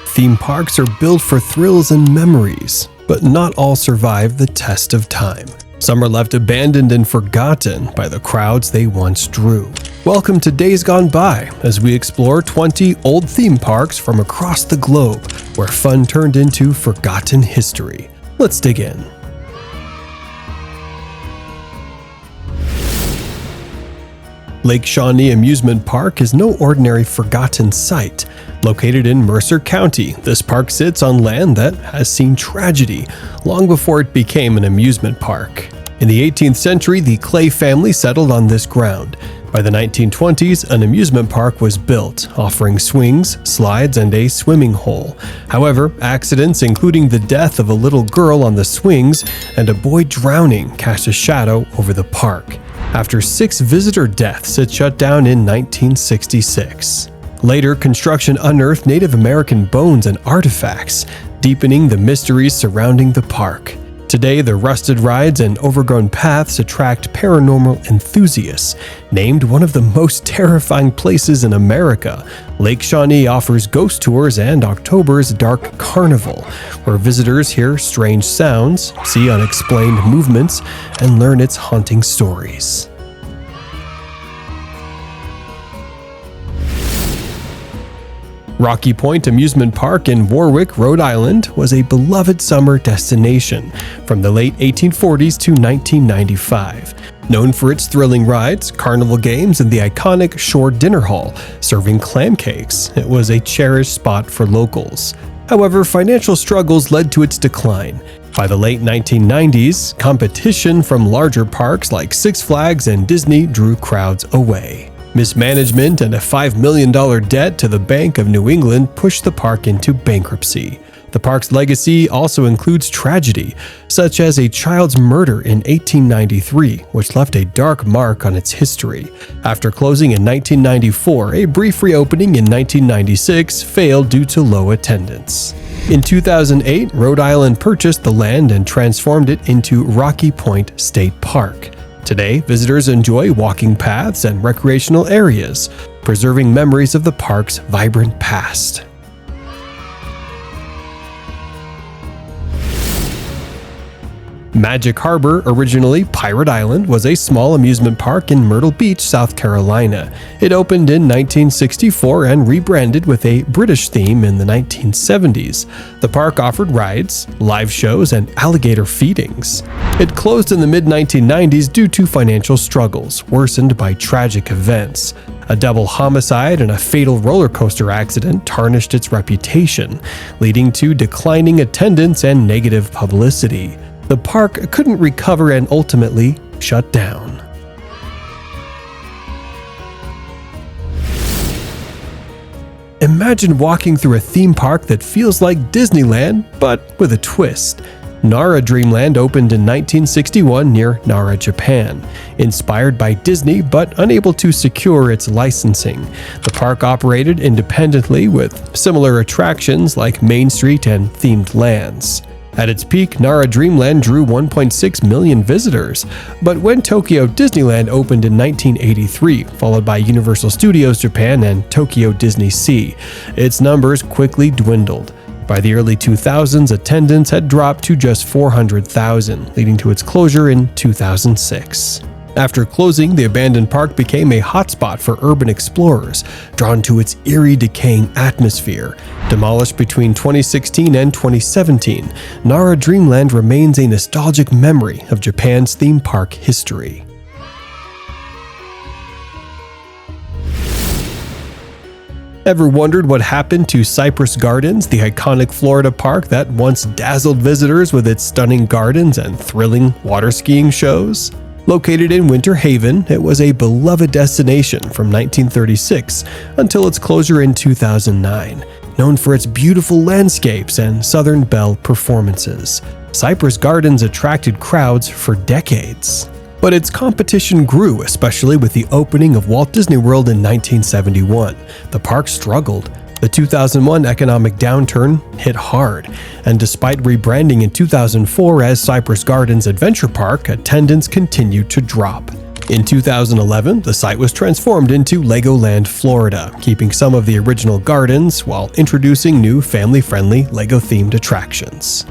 Theme parks are built for thrills and memories, but not all survive the test of time. Some are left abandoned and forgotten by the crowds they once drew. Welcome to Days Gone By, as we explore 20 old theme parks from across the globe, where fun turned into forgotten history. Let's dig in. Lake Shawnee Amusement Park is no ordinary forgotten site. Located in Mercer County, this park sits on land that has seen tragedy long before it became an amusement park. In the 18th century, the Clay family settled on this ground. By the 1920s, an amusement park was built, offering swings, slides, and a swimming hole. However, accidents, including the death of a little girl on the swings and a boy drowning, cast a shadow over the park. After 6 visitor deaths, it shut down in 1966. Later, construction unearthed Native American bones and artifacts, deepening the mysteries surrounding the park. Today, the rusted rides and overgrown paths attract paranormal enthusiasts. Named one of the most terrifying places in America, Lake Shawnee offers ghost tours and October's Dark Carnival, where visitors hear strange sounds, see unexplained movements, and learn its haunting stories. Rocky Point Amusement Park in Warwick, Rhode Island, was a beloved summer destination from the late 1840s to 1995. Known for its thrilling rides, carnival games, and the iconic Shore Dinner Hall, serving clam cakes, it was a cherished spot for locals. However, financial struggles led to its decline. By the late 1990s, competition from larger parks like Six Flags and Disney drew crowds away. Mismanagement and a $5 million debt to the Bank of New England pushed the park into bankruptcy. The park's legacy also includes tragedy, such as a child's murder in 1893, which left a dark mark on its history. After closing in 1994, a brief reopening in 1996 failed due to low attendance. In 2008, Rhode Island purchased the land and transformed it into Rocky Point State Park. Today, visitors enjoy walking paths and recreational areas, preserving memories of the park's vibrant past. Magic Harbor, originally Pirate Island, was a small amusement park in Myrtle Beach, South Carolina. It opened in 1964 and rebranded with a British theme in the 1970s. The park offered rides, live shows, and alligator feedings. It closed in the mid-1990s due to financial struggles, worsened by tragic events. A double homicide and a fatal roller coaster accident tarnished its reputation, leading to declining attendance and negative publicity. The park couldn't recover and ultimately shut down. Imagine walking through a theme park that feels like Disneyland, but with a twist. Nara Dreamland opened in 1961 near Nara, Japan. Inspired by Disney but unable to secure its licensing, the park operated independently with similar attractions like Main Street and themed lands. At its peak, Nara Dreamland drew 1.6 million visitors, but when Tokyo Disneyland opened in 1983, followed by Universal Studios Japan and Tokyo Disney Sea, its numbers quickly dwindled. By the early 2000s, attendance had dropped to just 400,000, leading to its closure in 2006. After closing, the abandoned park became a hotspot for urban explorers, drawn to its eerie, decaying atmosphere. Demolished between 2016 and 2017, Nara Dreamland remains a nostalgic memory of Japan's theme park history. Ever wondered what happened to Cypress Gardens, the iconic Florida park that once dazzled visitors with its stunning gardens and thrilling water skiing shows? Located in Winter Haven, it was a beloved destination from 1936 until its closure in 2009. Known for its beautiful landscapes and Southern Belle performances, Cypress Gardens attracted crowds for decades. But its competition grew, especially with the opening of Walt Disney World in 1971. The park struggled. The 2001 economic downturn hit hard, and despite rebranding in 2004 as Cypress Gardens Adventure Park, attendance continued to drop. In 2011, the site was transformed into Legoland Florida, keeping some of the original gardens while introducing new family-friendly Lego-themed attractions.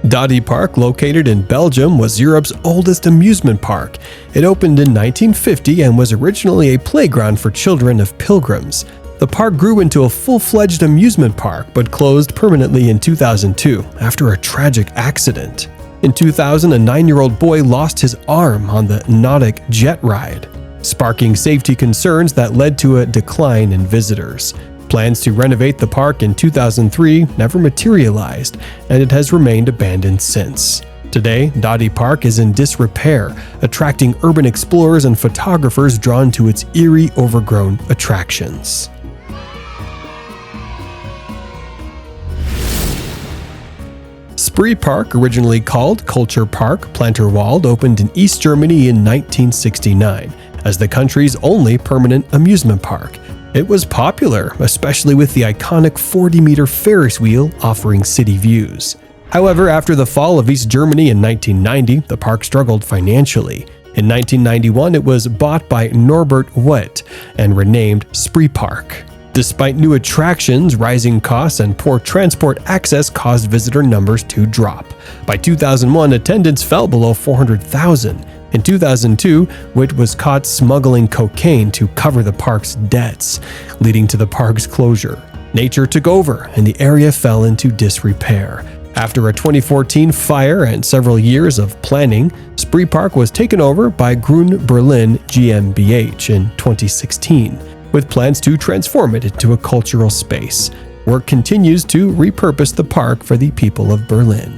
Dadipark, located in Belgium, was Europe's oldest amusement park. It opened in 1950 and was originally a playground for children of pilgrims. The park grew into a full-fledged amusement park, but closed permanently in 2002 after a tragic accident. In 2000, a 9-year-old boy lost his arm on the Nautic jet ride, sparking safety concerns that led to a decline in visitors. Plans to renovate the park in 2003 never materialized, and it has remained abandoned since. Today, Dadipark is in disrepair, attracting urban explorers and photographers drawn to its eerie, overgrown attractions. Spreepark, originally called Culture Park Planterwald, opened in East Germany in 1969 as the country's only permanent amusement park. It was popular, especially with the iconic 40-meter Ferris wheel offering city views. However, after the fall of East Germany in 1990, the park struggled financially. In 1991, it was bought by Norbert Witt and renamed Spreepark. Despite new attractions, rising costs and poor transport access caused visitor numbers to drop. By 2001, attendance fell below 400,000. In 2002, Witt was caught smuggling cocaine to cover the park's debts, leading to the park's closure. Nature took over, and the area fell into disrepair. After a 2014 fire and several years of planning, Spreepark was taken over by Grün Berlin GmbH in 2016, with plans to transform it into a cultural space. Work continues to repurpose the park for the people of Berlin.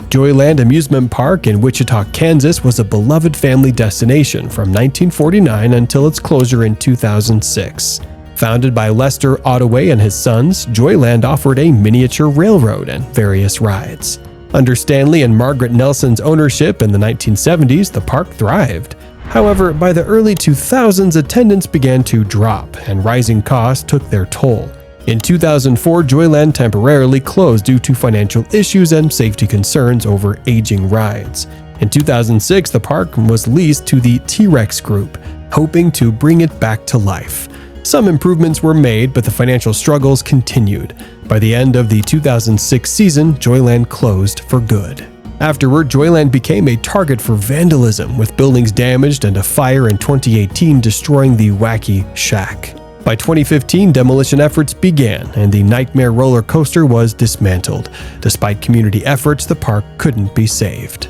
Joyland Amusement Park in Wichita, Kansas was a beloved family destination from 1949 until its closure in 2006. Founded by Lester Ottaway and his sons, Joyland offered a miniature railroad and various rides. Under Stanley and Margaret Nelson's ownership in the 1970s, the park thrived. However, by the early 2000s, attendance began to drop, and rising costs took their toll. In 2004, Joyland temporarily closed due to financial issues and safety concerns over aging rides. In 2006, the park was leased to the T-Rex Group, hoping to bring it back to life. Some improvements were made, but the financial struggles continued. By the end of the 2006 season, Joyland closed for good. Afterward, Joyland became a target for vandalism, with buildings damaged and a fire in 2018 destroying the Wacky Shack. By 2015, demolition efforts began, and the Nightmare roller coaster was dismantled. Despite community efforts, the park couldn't be saved.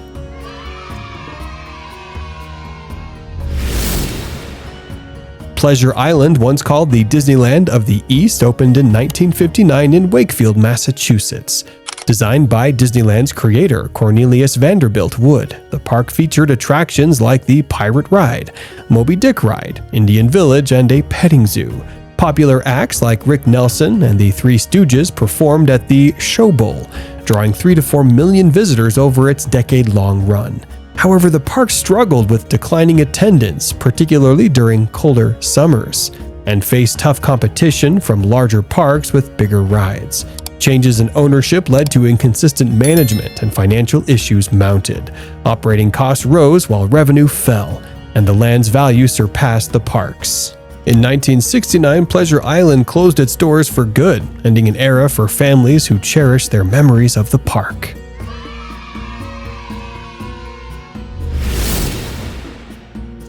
Pleasure Island, once called the Disneyland of the East, opened in 1959 in Wakefield, Massachusetts. Designed by Disneyland's creator, Cornelius Vanderbilt Wood, the park featured attractions like the Pirate Ride, Moby Dick Ride, Indian Village, and a petting zoo. Popular acts like Rick Nelson and the Three Stooges performed at the Show Bowl, drawing 3 to 4 million visitors over its decade-long run. However, the park struggled with declining attendance, particularly during colder summers, and faced tough competition from larger parks with bigger rides. Changes in ownership led to inconsistent management, and financial issues mounted. Operating costs rose while revenue fell, and the land's value surpassed the park's. In 1969, Pleasure Island closed its doors for good, ending an era for families who cherish their memories of the park.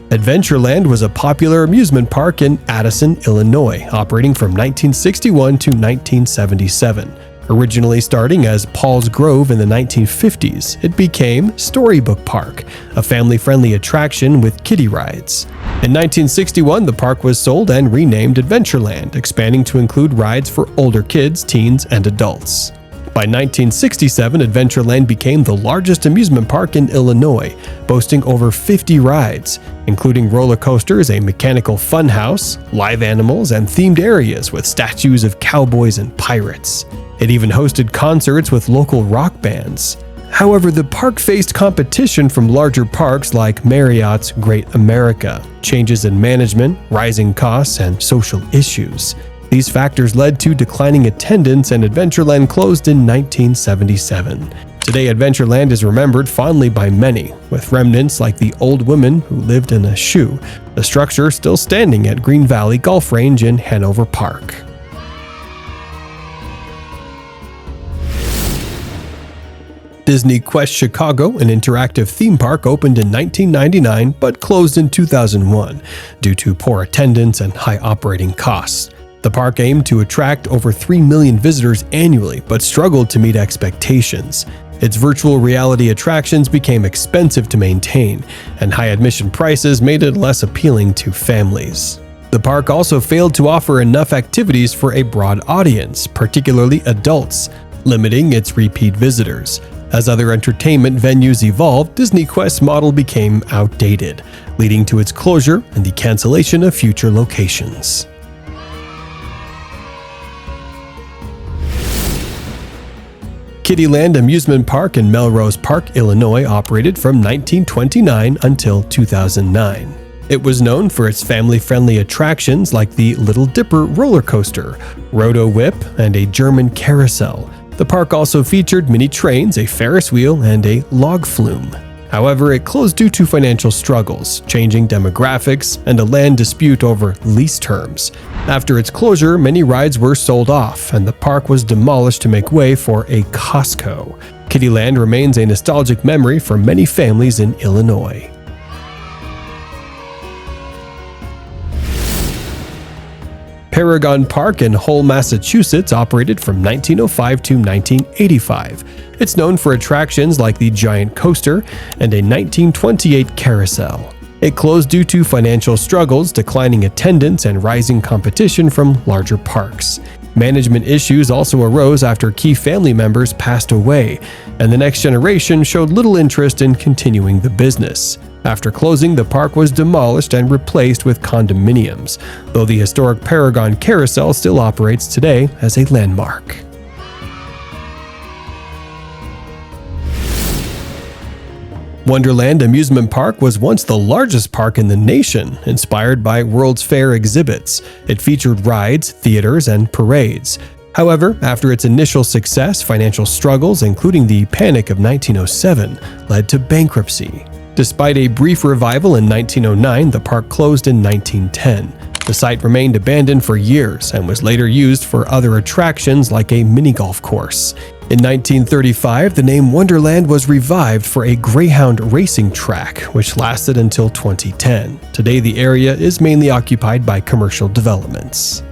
Adventureland was a popular amusement park in Addison, Illinois, operating from 1961 to 1977. Originally starting as Paul's Grove in the 1950s, it became Storybook Park, a family-friendly attraction with kiddie rides. In 1961, the park was sold and renamed Adventureland, expanding to include rides for older kids, teens, and adults. By 1967, Adventureland became the largest amusement park in Illinois, boasting over 50 rides, including roller coasters, a mechanical funhouse, live animals, and themed areas with statues of cowboys and pirates. It even hosted concerts with local rock bands. However, the park faced competition from larger parks like Marriott's Great America, changes in management, rising costs, and social issues. These factors led to declining attendance, and Adventureland closed in 1977. Today, Adventureland is remembered fondly by many, with remnants like the old woman who lived in a shoe, the structure still standing at Green Valley Golf Range in Hanover Park. Disney Quest Chicago, an interactive theme park, opened in 1999 but closed in 2001 due to poor attendance and high operating costs. The park aimed to attract over 3 million visitors annually but struggled to meet expectations. Its virtual reality attractions became expensive to maintain, and high admission prices made it less appealing to families. The park also failed to offer enough activities for a broad audience, particularly adults, limiting its repeat visitors. As other entertainment venues evolved, Disney Quest's model became outdated, leading to its closure and the cancellation of future locations. Kiddyland Amusement Park in Melrose Park, Illinois operated from 1929 until 2009. It was known for its family-friendly attractions like the Little Dipper roller coaster, Roto Whip, and a German carousel. The park also featured mini trains, a Ferris wheel, and a log flume. However, it closed due to financial struggles, changing demographics, and a land dispute over lease terms. After its closure, many rides were sold off, and the park was demolished to make way for a Costco. Kiddyland remains a nostalgic memory for many families in Illinois. Paragon Park in Hull, Massachusetts operated from 1905 to 1985. It's known for attractions like the Giant Coaster and a 1928 carousel. It closed due to financial struggles, declining attendance, and rising competition from larger parks. Management issues also arose after key family members passed away, and the next generation showed little interest in continuing the business. After closing, the park was demolished and replaced with condominiums, though the historic Paragon Carousel still operates today as a landmark. Wonderland Amusement Park was once the largest park in the nation, inspired by World's Fair exhibits. It featured rides, theaters, and parades. However, after its initial success, financial struggles, including the Panic of 1907, led to bankruptcy. Despite a brief revival in 1909, the park closed in 1910. The site remained abandoned for years and was later used for other attractions like a mini-golf course. In 1935, the name Wonderland was revived for a Greyhound racing track, which lasted until 2010. Today, the area is mainly occupied by commercial developments.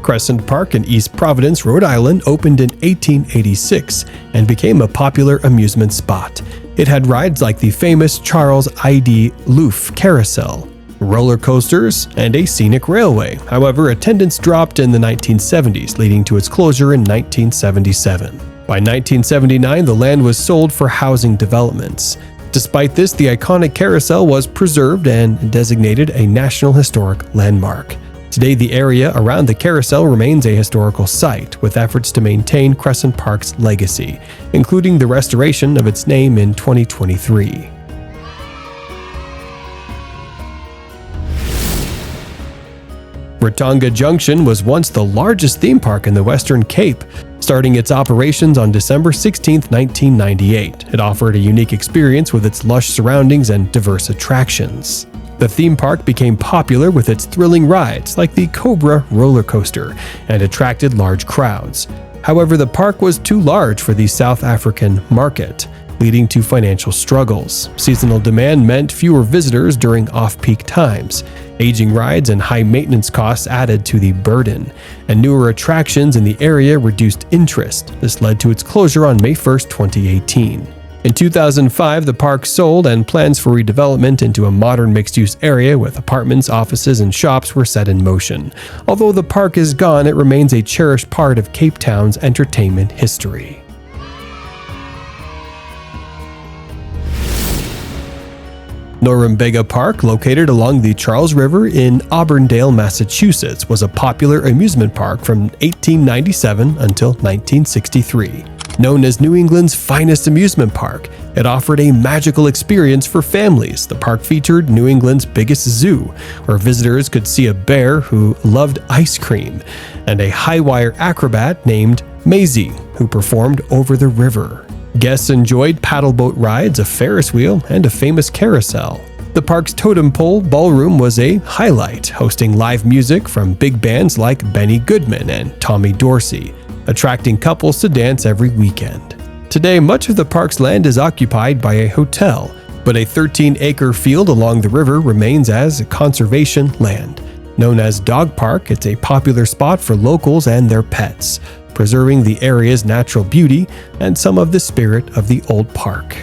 Crescent Park in East Providence, Rhode Island opened in 1886 and became a popular amusement spot. It had rides like the famous Charles I.D. Loof Carousel, roller coasters, and a scenic railway. However, attendance dropped in the 1970s, leading to its closure in 1977. By 1979, the land was sold for housing developments. Despite this, the iconic carousel was preserved and designated a National Historic Landmark. Today, the area around the carousel remains a historical site, with efforts to maintain Crescent Park's legacy, including the restoration of its name in 2023. Ratonga Junction was once the largest theme park in the Western Cape, starting its operations on December 16, 1998. It offered a unique experience with its lush surroundings and diverse attractions. The theme park became popular with its thrilling rides like the Cobra roller coaster and attracted large crowds. However, the park was too large for the South African market, leading to financial struggles. Seasonal demand meant fewer visitors during off-peak times. Aging rides and high maintenance costs added to the burden, and newer attractions in the area reduced interest. This led to its closure on May 1, 2018. In 2005, the park sold, and plans for redevelopment into a modern mixed-use area with apartments, offices, and shops were set in motion. Although the park is gone, it remains a cherished part of Cape Town's entertainment history. Norumbega Park, located along the Charles River in Auburndale, Massachusetts, was a popular amusement park from 1897 until 1963. Known as New England's finest amusement park, it offered a magical experience for families. The park featured New England's biggest zoo, where visitors could see a bear who loved ice cream, and a high-wire acrobat named Maisie, who performed over the river. Guests enjoyed paddleboat rides, a Ferris wheel, and a famous carousel. The park's totem pole ballroom was a highlight, hosting live music from big bands like Benny Goodman and Tommy Dorsey, attracting couples to dance every weekend. Today, much of the park's land is occupied by a hotel, but a 13-acre field along the river remains as conservation land. Known as Dog Park, it's a popular spot for locals and their pets, preserving the area's natural beauty and some of the spirit of the old park.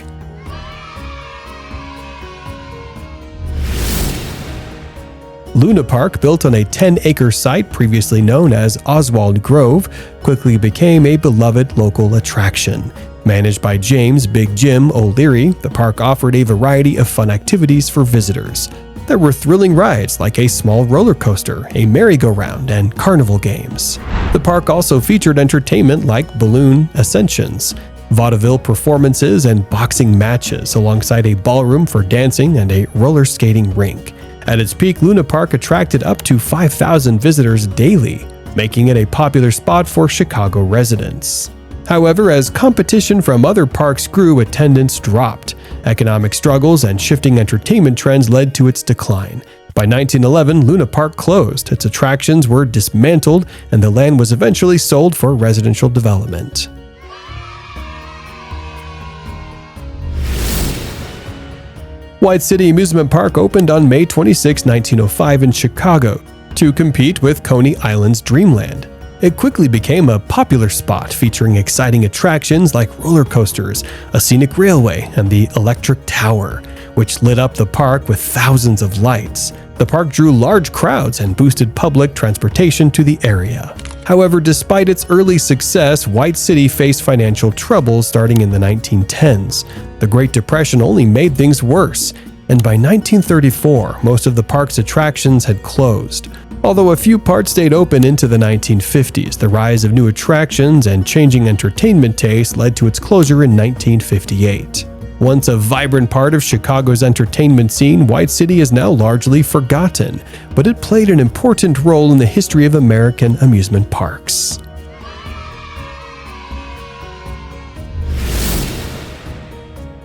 Luna Park, built on a 10-acre site previously known as Oswald Grove, quickly became a beloved local attraction. Managed by James "Big Jim" O'Leary, the park offered a variety of fun activities for visitors. There were thrilling rides like a small roller coaster, a merry-go-round, and carnival games. The park also featured entertainment like balloon ascensions, vaudeville performances, and boxing matches, alongside a ballroom for dancing and a roller skating rink. At its peak, Luna Park attracted up to 5,000 visitors daily, making it a popular spot for Chicago residents. However, as competition from other parks grew, attendance dropped. Economic struggles and shifting entertainment trends led to its decline. By 1911, Luna Park closed, its attractions were dismantled, and the land was eventually sold for residential development. White City Amusement Park opened on May 26, 1905 in Chicago to compete with Coney Island's Dreamland. It quickly became a popular spot, featuring exciting attractions like roller coasters, a scenic railway, and the electric tower, which lit up the park with thousands of lights. The park drew large crowds and boosted public transportation to the area. However, despite its early success, White City faced financial troubles starting in the 1910s. The Great Depression only made things worse, and by 1934, most of the park's attractions had closed. Although a few parts stayed open into the 1950s, the rise of new attractions and changing entertainment tastes led to its closure in 1958. Once a vibrant part of Chicago's entertainment scene, White City is now largely forgotten, but it played an important role in the history of American amusement parks.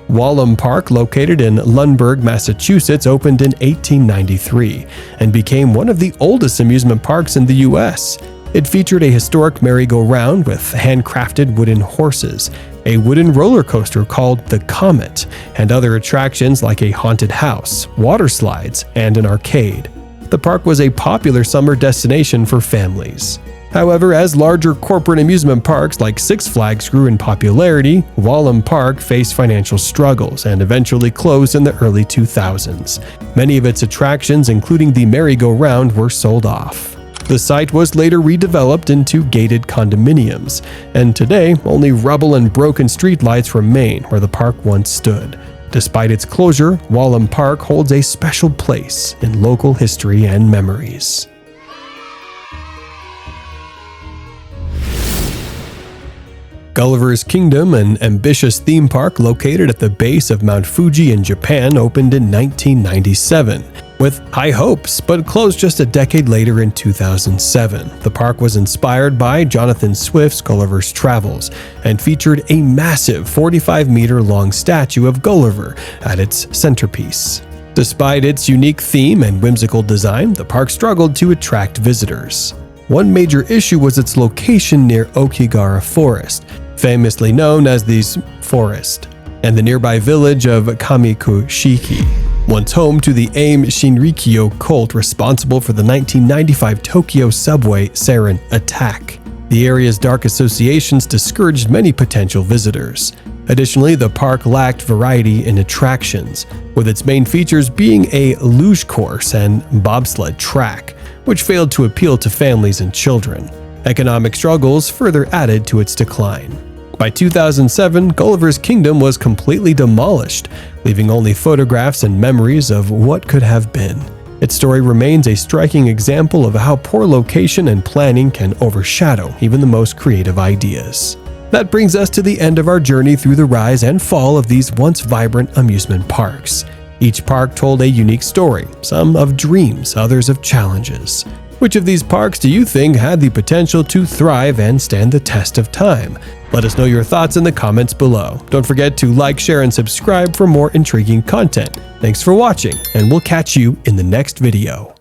Walham Park, located in Lunenburg, Massachusetts, opened in 1893 and became one of the oldest amusement parks in the U.S. It featured a historic merry-go-round with handcrafted wooden horses, a wooden roller coaster called the Comet, and other attractions like a haunted house, water slides, and an arcade. The park was a popular summer destination for families. However, as larger corporate amusement parks like Six Flags grew in popularity, Walham Park faced financial struggles and eventually closed in the early 2000s. Many of its attractions, including the merry-go-round, were sold off. The site was later redeveloped into gated condominiums, and today only rubble and broken streetlights remain where the park once stood. Despite its closure, Walham Park holds a special place in local history and memories. Gulliver's Kingdom, an ambitious theme park located at the base of Mount Fuji in Japan, opened in 1997. With high hopes, but closed just a decade later in 2007. The park was inspired by Jonathan Swift's Gulliver's Travels and featured a massive 45-meter-long statue of Gulliver at its centerpiece. Despite its unique theme and whimsical design, the park struggled to attract visitors. One major issue was its location near Okigara Forest, famously known as the Forest, and the nearby village of Kamikushiki, once home to the Aim Shinrikyo cult responsible for the 1995 Tokyo subway sarin attack. The area's dark associations discouraged many potential visitors. Additionally, the park lacked variety in attractions, with its main features being a luge course and bobsled track, which failed to appeal to families and children. Economic struggles further added to its decline. By 2007, Gulliver's Kingdom was completely demolished, leaving only photographs and memories of what could have been. Its story remains a striking example of how poor location and planning can overshadow even the most creative ideas. That brings us to the end of our journey through the rise and fall of these once vibrant amusement parks. Each park told a unique story, some of dreams, others of challenges. Which of these parks do you think had the potential to thrive and stand the test of time? Let us know your thoughts in the comments below. Don't forget to like, share, and subscribe for more intriguing content. Thanks for watching, and we'll catch you in the next video.